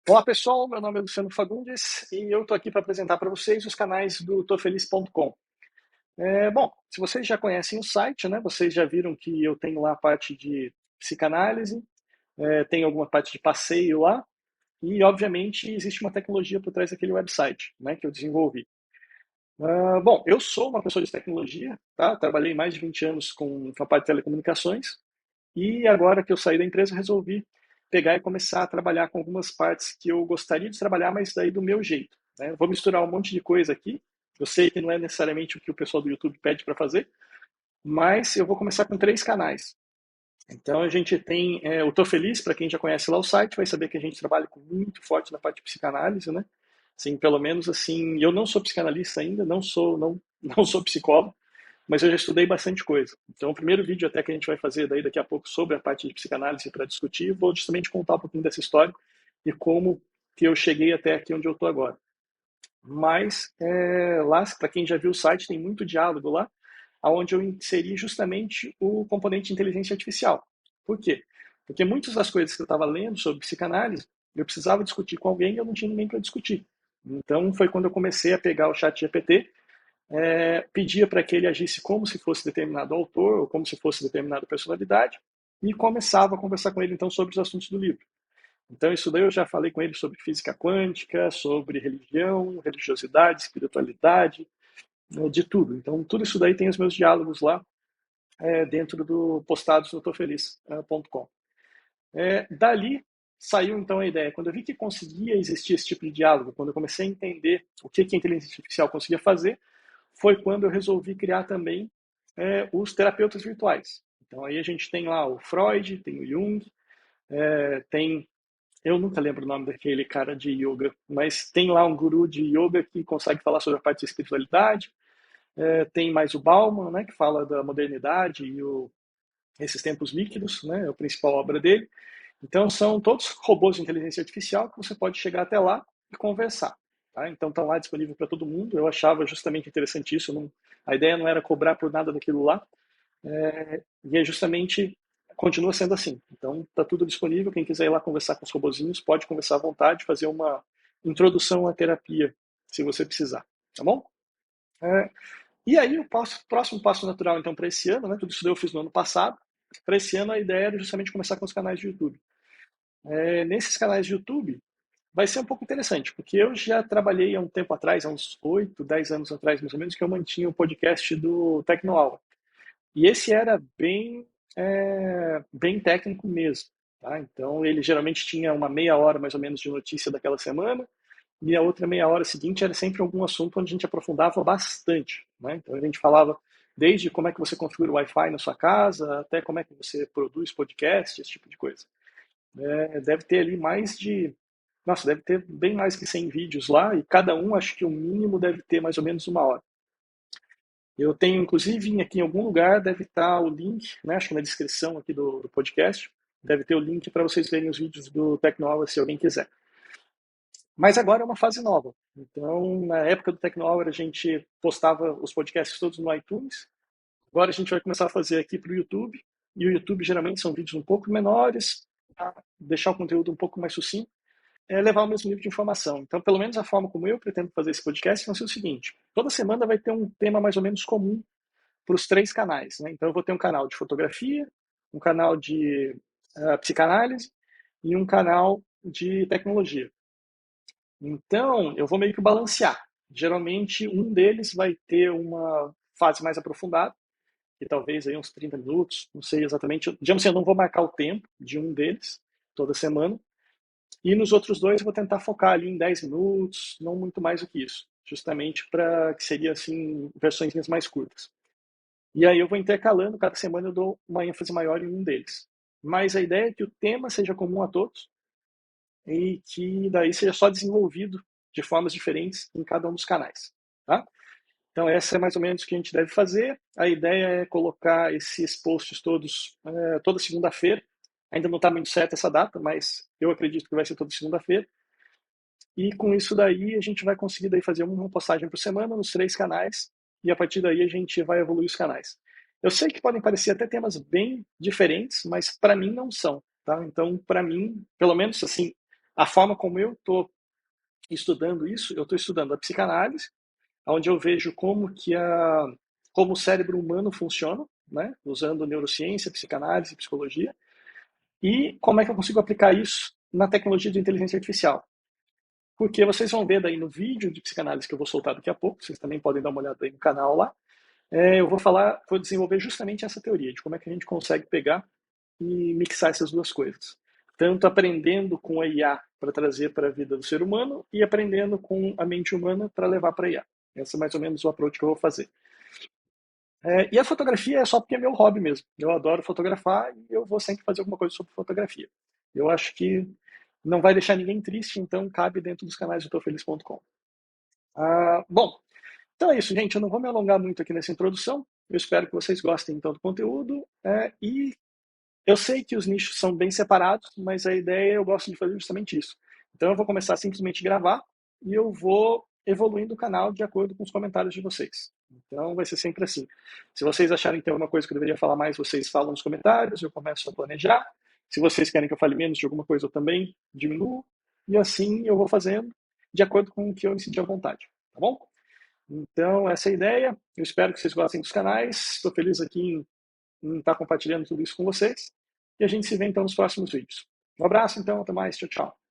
Olá pessoal, meu nome é Luciano Fagundes e eu estou aqui para apresentar para vocês os canais do tofeliz.com. Bom, se vocês já conhecem o site, né, vocês já viram que eu tenho lá a parte de psicanálise, tem alguma parte de passeio lá e, obviamente, existe uma tecnologia por trás daquele website, né, que eu desenvolvi. Bom, eu sou uma pessoa de tecnologia, tá? Trabalhei mais de 20 anos com a parte de telecomunicações e agora que eu saí da empresa, resolvi pegar e começar a trabalhar com algumas partes que eu gostaria de trabalhar, mas daí do meu jeito, né? Eu vou misturar um monte de coisa aqui. Eu sei que não é necessariamente o que o pessoal do YouTube pede para fazer, mas eu vou começar com 3 canais. Então a gente tem o Tô Feliz, para quem já conhece lá o site, vai saber que a gente trabalha muito forte na parte de psicanálise, né? Assim, pelo menos assim, eu não sou psicanalista ainda, não sou psicólogo, mas eu já estudei bastante coisa. Então, o primeiro vídeo até que a gente vai fazer daí daqui a pouco sobre a parte de psicanálise para discutir, vou justamente contar um pouquinho dessa história e como que eu cheguei até aqui onde eu estou agora. Mas lá, para quem já viu o site, tem muito diálogo lá, onde eu inseri justamente o componente de inteligência artificial. Por quê? Porque muitas das coisas que eu estava lendo sobre psicanálise, eu precisava discutir com alguém e eu não tinha ninguém para discutir. Então, foi quando eu comecei a pegar o chat GPT, pedia para que ele agisse como se fosse determinado autor ou como se fosse determinada personalidade e começava a conversar com ele então sobre os assuntos do livro. Então isso daí eu já falei com ele sobre física quântica, sobre religião, religiosidade, espiritualidade, de tudo. Então tudo isso daí tem os meus diálogos lá dentro do postados no tofeliz.com. Dali saiu então a ideia. Quando eu vi que conseguia existir esse tipo de diálogo, quando eu comecei a entender o que a inteligência artificial conseguia fazer, foi quando eu resolvi criar também os terapeutas virtuais. Então aí a gente tem lá o Freud, tem o Jung, tem, eu nunca lembro o nome daquele cara de yoga, mas tem lá um guru de yoga que consegue falar sobre a parte de espiritualidade, tem mais o Bauman, né, que fala da modernidade e esses tempos líquidos, né, é a principal obra dele. Então são todos robôs de inteligência artificial que você pode chegar até lá e conversar. Tá? Então estão lá disponível para todo mundo. Eu achava justamente interessante isso. Não, a ideia não era cobrar por nada daquilo lá. E é justamente continua sendo assim. Então está tudo disponível. Quem quiser ir lá conversar com os robozinhos pode conversar à vontade, fazer uma introdução à terapia, se você precisar. Tá bom? É, e aí próximo passo natural então para esse ano, né? Tudo isso eu fiz no ano passado. Para esse ano a ideia era justamente começar com os canais de YouTube. Nesses canais de YouTube, vai ser um pouco interessante, porque eu já trabalhei há um tempo atrás, há uns 8, 10 anos atrás, mais ou menos, que eu mantinha o podcast do Tecnoaula. E esse era bem técnico mesmo. Tá? Então, ele geralmente tinha uma meia hora, mais ou menos, de notícia daquela semana, e a outra meia hora seguinte era sempre algum assunto onde a gente aprofundava bastante. Né? Então, a gente falava desde como é que você configura o Wi-Fi na sua casa, até como é que você produz podcast, esse tipo de coisa. Deve ter ali mais de. Nossa, deve ter bem mais que 100 vídeos lá, e cada um acho que o mínimo deve ter mais ou menos uma hora. Eu tenho, inclusive, aqui em algum lugar, deve estar o link, né, acho que na descrição aqui do podcast, deve ter o link para vocês verem os vídeos do Tecnohour, se alguém quiser. Mas agora é uma fase nova. Então, na época do Tecnohour, a gente postava os podcasts todos no iTunes. Agora a gente vai começar a fazer aqui para o YouTube. E o YouTube geralmente são vídeos um pouco menores, para deixar o conteúdo um pouco mais sucinto, levar o mesmo nível de informação. Então, pelo menos a forma como eu pretendo fazer esse podcast vai ser o seguinte: toda semana vai ter um tema mais ou menos comum para os 3 canais. Né? Então, eu vou ter um canal de fotografia, um canal de psicanálise e um canal de tecnologia. Então, eu vou meio que balancear. Geralmente, um deles vai ter uma fase mais aprofundada, que talvez aí uns 30 minutos, não sei exatamente. Digamos assim, eu não vou marcar o tempo de um deles toda semana, e nos outros 2 eu vou tentar focar ali em 10 minutos, não muito mais do que isso, justamente para que seria assim versões mais curtas. E aí eu vou intercalando, cada semana eu dou uma ênfase maior em um deles. Mas a ideia é que o tema seja comum a todos e que daí seja só desenvolvido de formas diferentes em cada um dos canais, tá? Então essa é mais ou menos o que a gente deve fazer. A ideia é colocar esses posts todos toda segunda-feira. Ainda não está muito certa essa data, mas eu acredito que vai ser toda segunda-feira. E com isso daí a gente vai conseguir daí fazer uma postagem por semana nos 3 canais e a partir daí a gente vai evoluir os canais. Eu sei que podem parecer até temas bem diferentes, mas para mim não são, tá? Então, para mim, pelo menos assim, A forma como eu estou estudando isso, eu estou estudando a psicanálise, onde eu vejo como o cérebro humano funciona, né? Usando neurociência, psicanálise, psicologia, e como é que eu consigo aplicar isso na tecnologia de inteligência artificial. Porque vocês vão ver daí no vídeo de psicanálise que eu vou soltar daqui a pouco, vocês também podem dar uma olhada aí no canal lá, eu vou desenvolver justamente essa teoria de como é que a gente consegue pegar e mixar essas duas coisas. Tanto aprendendo com a IA para trazer para a vida do ser humano e aprendendo com a mente humana para levar para a IA. Esse é mais ou menos o approach que eu vou fazer. E a fotografia é só porque é meu hobby mesmo. Eu adoro fotografar e eu vou sempre fazer alguma coisa sobre fotografia. Eu acho que não vai deixar ninguém triste, então cabe dentro dos canais do tofeliz.com. Bom, então é isso, gente. Eu não vou me alongar muito aqui nessa introdução. Eu espero que vocês gostem então do conteúdo. E eu sei que os nichos são bem separados, mas a ideia eu gosto de fazer justamente isso. Então eu vou começar a simplesmente gravar e eu vou evoluindo o canal de acordo com os comentários de vocês. Então vai ser sempre assim. Se vocês acharem que tem alguma coisa que eu deveria falar mais, vocês falam nos comentários, eu começo a planejar. Se vocês querem que eu fale menos de alguma coisa, eu também diminuo. E assim eu vou fazendo de acordo com o que eu me sentir à vontade. Tá bom? Então, essa é a ideia. Eu espero que vocês gostem dos canais. Estou feliz aqui em estar compartilhando tudo isso com vocês. E a gente se vê então nos próximos vídeos. Um abraço, então. Até mais. Tchau, tchau.